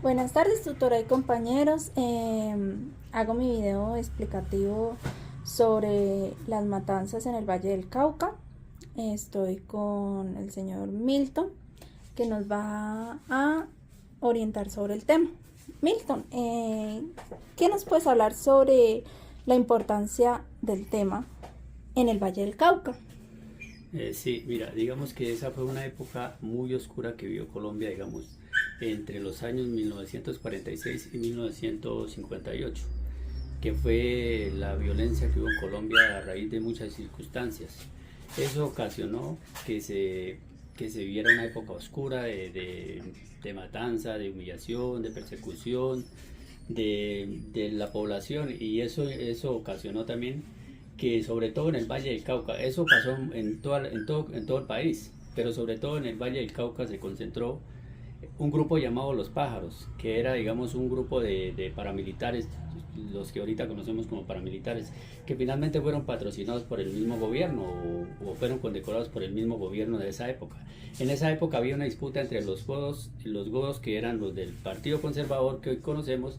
Buenas tardes, tutora y compañeros. Hago mi video explicativo sobre las matanzas en el Valle del Cauca. Estoy con el señor Milton, que nos va a orientar sobre el tema. Milton, ¿qué nos puedes hablar sobre la importancia del tema en el Valle del Cauca? Sí, mira, digamos que esa fue una época muy oscura que vivió Colombia, digamos, entre los años 1946 y 1958, que fue la violencia que hubo en Colombia a raíz de muchas circunstancias. Eso ocasionó que se viviera una época oscura de matanza, de humillación, de persecución de la población, y eso ocasionó también que, sobre todo en el Valle del Cauca, eso pasó en todo el país, pero sobre todo en el Valle del Cauca se concentró un grupo llamado Los Pájaros, que era, digamos, un grupo de paramilitares, los que ahorita conocemos como paramilitares, que finalmente fueron patrocinados por el mismo gobierno o fueron condecorados por el mismo gobierno de esa época. En esa época había una disputa entre los godos que eran los del Partido Conservador que hoy conocemos,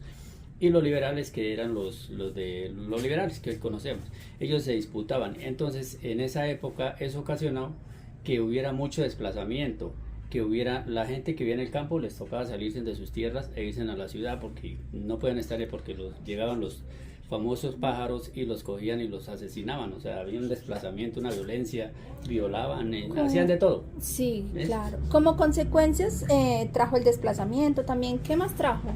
y los liberales, que eran los liberales que hoy conocemos. Ellos se disputaban. Entonces, en esa época eso ocasionó que hubiera mucho desplazamiento, que hubiera la gente que vivía en el campo, les tocaba salirse de sus tierras e irse a la ciudad porque no podían estar ahí, porque llegaban los famosos pájaros y los cogían y los asesinaban. O sea, había un desplazamiento, una violencia, violaban, hacían de todo. Sí, claro. Como consecuencias trajo el desplazamiento también. ¿Qué más trajo?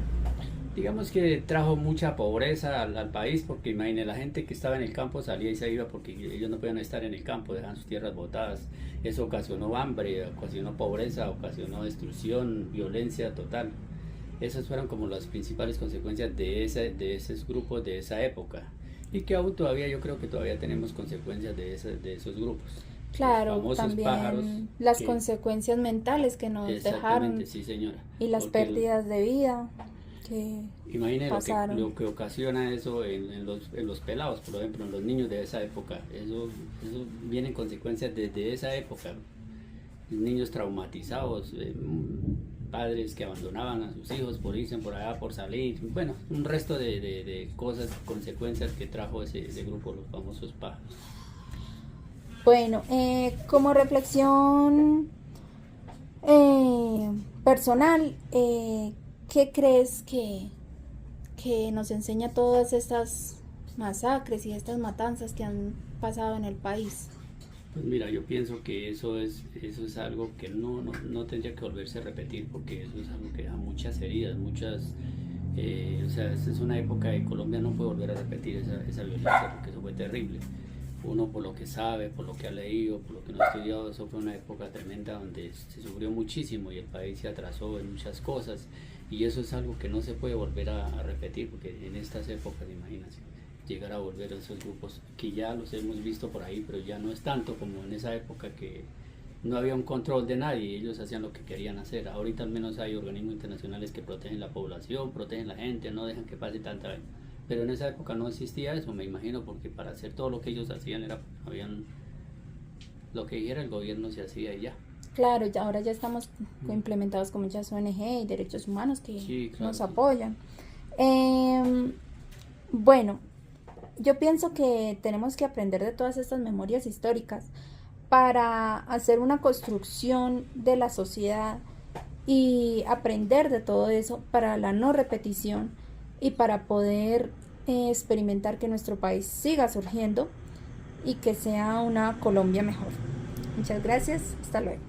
Digamos que trajo mucha pobreza al país, porque imagínate, la gente que estaba en el campo salía y se iba porque ellos no podían estar en el campo, dejaban sus tierras botadas. Eso ocasionó hambre, ocasionó pobreza, ocasionó destrucción, violencia total. Esas fueron como las principales consecuencias de esos grupos de esa época, y que aún todavía, yo creo que todavía tenemos consecuencias de esos grupos. Claro, también Pájaros las consecuencias mentales que nos dejaron, sí, señora, y las pérdidas de vida que imagine pasaron. lo que ocasiona eso en los pelados, por ejemplo, en los niños de esa época. Eso viene en consecuencias desde esa época. Niños traumatizados, padres que abandonaban a sus hijos por irse por allá, por salir. Bueno, un resto de cosas, consecuencias que trajo ese grupo, los famosos pájaros. Bueno, como reflexión personal, ¿qué crees que nos enseña todas estas masacres y estas matanzas que han pasado en el país? Pues mira, yo pienso que eso es algo que no tendría que volverse a repetir, porque eso es algo que da muchas heridas, o sea, esta es una época de Colombia, no puede volver a repetir esa violencia, porque eso fue terrible. Uno, por lo que sabe, por lo que ha leído, por lo que no ha estudiado, eso fue una época tremenda donde se sufrió muchísimo y el país se atrasó en muchas cosas, y eso es algo que no se puede volver a repetir, porque en estas épocas, imagínense, llegar a volver a esos grupos que ya los hemos visto por ahí, pero ya no es tanto como en esa época, que no había un control de nadie, ellos hacían lo que querían hacer. Ahorita al menos hay organismos internacionales que protegen la población, protegen la gente, no dejan que pase tanta. Pero en esa época no existía eso, me imagino, porque para hacer todo lo que ellos hacían lo que dijera el gobierno se hacía y ya. Claro, ahora ya estamos implementados con muchas ONG y derechos humanos que sí, claro, nos apoyan. Bueno, yo pienso que tenemos que aprender de todas estas memorias históricas para hacer una construcción de la sociedad y aprender de todo eso para la no repetición y para poder experimentar que nuestro país siga surgiendo y que sea una Colombia mejor. Muchas gracias, hasta luego.